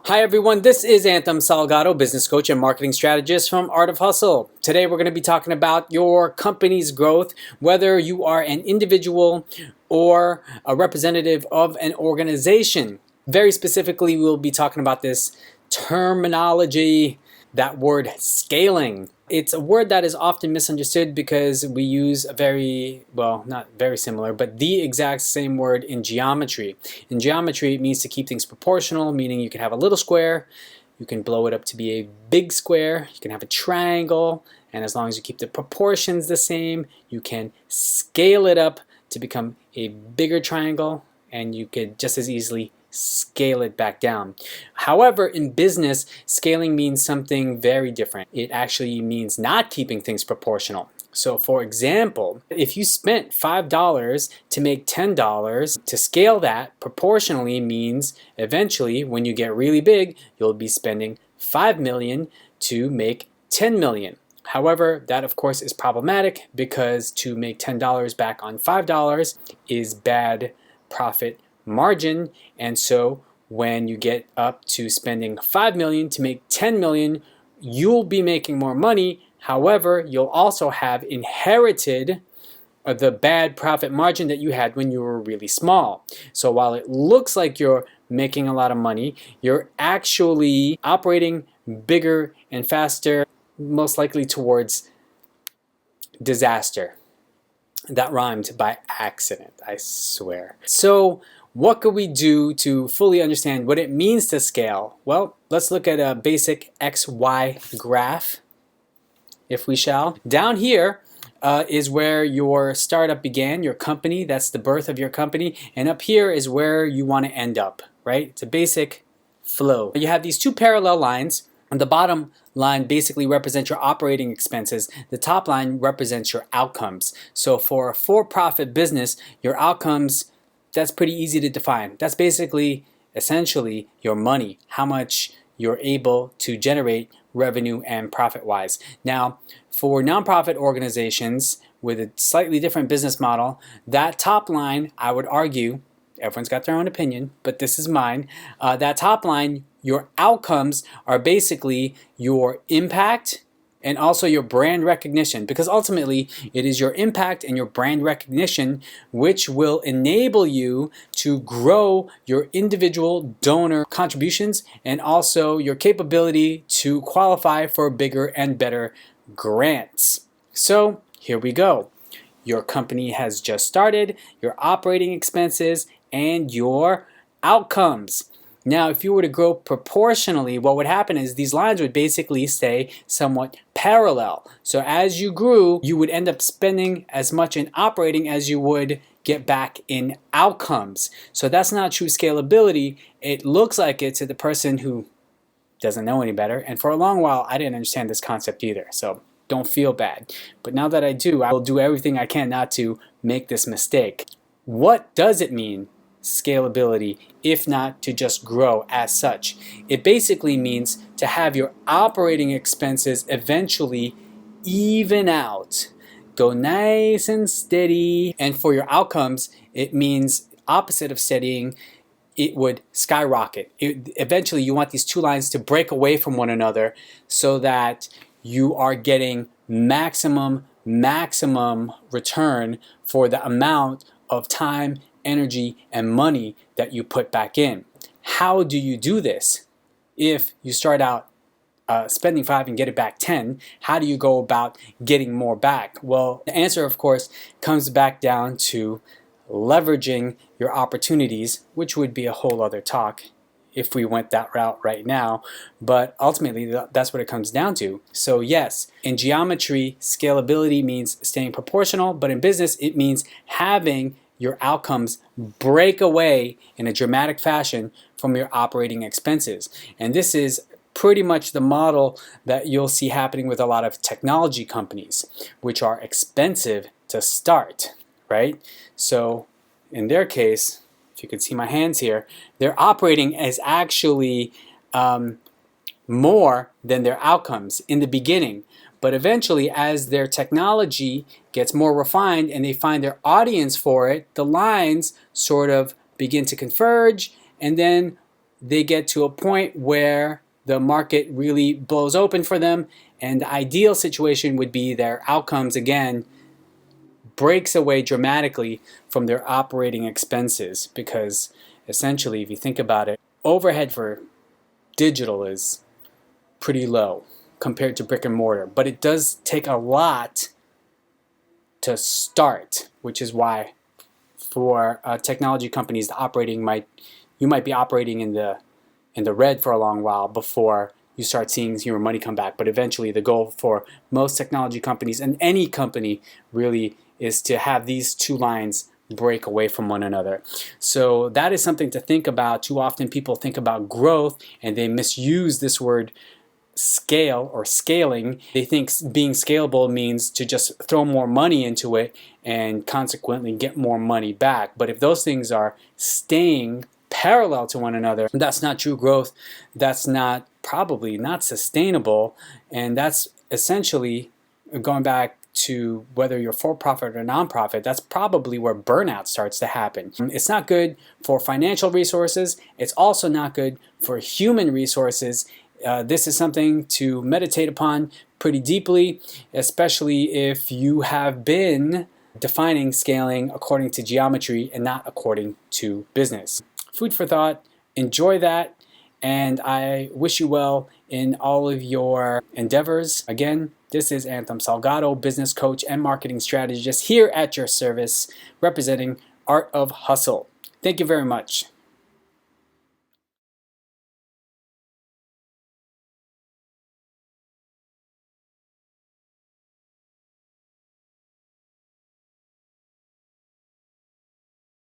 Hi everyone, this is Anthem Salgado, business coach and marketing strategist from Art of Hustle. Today we're going to be talking about your company's growth, whether you are an individual or a representative of an organization. Very specifically, we'll be talking about this terminology, that word scaling. It's a word that is often misunderstood because we use a not very similar, but the exact same word in geometry. In geometry, it means to keep things proportional, meaning you can have a little square, you can blow it up to be a big square, you can have a triangle, and as long as you keep the proportions the same, you can scale it up to become a bigger triangle, and you could just as easily scale it back down. However, in business, scaling means something very different. It actually means not keeping things proportional. So for example, if you spent $5 to make $10, to scale that proportionally means eventually when you get really big, you'll be spending $5 million to make $10 million. However, that of course is problematic because to make $10 back on $5 is bad profit margin, and so when you get up to spending $5 million to make $10 million, you'll be making more money. However, you'll also have inherited the bad profit margin that you had when you were really small. So while it looks like you're making a lot of money, you're actually operating bigger and faster, most likely towards disaster. That rhymed by accident, I swear. So what could we do to fully understand what it means to scale? Well, let's look at a basic XY graph, if we shall. Down here is where your startup began, your company. That's the birth of your company. And up here is where you want to end up, right? It's a basic flow. You have these two parallel lines. And the bottom line basically represents your operating expenses. The top line represents your outcomes. So for a for-profit business, your outcomes, that's pretty easy to define. That's basically, essentially, your money, how much you're able to generate revenue and profit-wise. Now, for nonprofit organizations with a slightly different business model, that top line, I would argue, everyone's got their own opinion, but this is mine, that top line, your outcomes are basically your impact and also your brand recognition, because ultimately it is your impact and your brand recognition which will enable you to grow your individual donor contributions and also your capability to qualify for bigger and better grants. So here we go. Your company has just started, your operating expenses, and your outcomes. Now, if you were to grow proportionally, what would happen is these lines would basically stay somewhat parallel. So as you grew, you would end up spending as much in operating as you would get back in outcomes. So that's not true scalability. It looks like it to the person who doesn't know any better. And for a long while, I didn't understand this concept either. So don't feel bad. But now that I do, I will do everything I can not to make this mistake. What does it mean? Scalability, if not to just grow as such. It basically means to have your operating expenses eventually even out, go nice and steady, and for your outcomes it means opposite of steadying, it would skyrocket. Eventually you want these two lines to break away from one another so that you are getting maximum return for the amount of time, energy, and money that you put back in. How do you do this? If you start out spending 5 and get it back 10, how do you go about getting more back? Well, the answer, of course, comes back down to leveraging your opportunities, which would be a whole other talk if we went that route right now, but ultimately that's what it comes down to. So yes, in geometry, scalability means staying proportional, but in business, it means having your outcomes break away in a dramatic fashion from your operating expenses. And this is pretty much the model that you'll see happening with a lot of technology companies, which are expensive to start, right? So in their case, if you can see my hands here, their operating is actually more than their outcomes in the beginning. But eventually, as their technology gets more refined and they find their audience for it, the lines sort of begin to converge, and then they get to a point where the market really blows open for them, and the ideal situation would be their outcomes again breaks away dramatically from their operating expenses, because essentially, if you think about it, overhead for digital is pretty low compared to brick and mortar, but it does take a lot to start, which is why for technology companies, you might be operating in the red for a long while before you start seeing your money come back. But eventually, the goal for most technology companies and any company really is to have these two lines break away from one another. So that is something to think about. Too often people think about growth and they misuse this word scale or scaling. They think being scalable means to just throw more money into it and consequently get more money back. But if those things are staying parallel to one another, that's not true growth. That's probably not sustainable. And that's essentially, going back to whether you're for-profit or non-profit, that's probably where burnout starts to happen. It's not good for financial resources. It's also not good for human resources. This is something to meditate upon pretty deeply, especially if you have been defining scaling according to geometry and not according to business. Food for thought. Enjoy that, and I wish you well in all of your endeavors. Again, this is Anthem Salgado, business coach and marketing strategist here at your service, representing Art of Hustle. Thank you very much.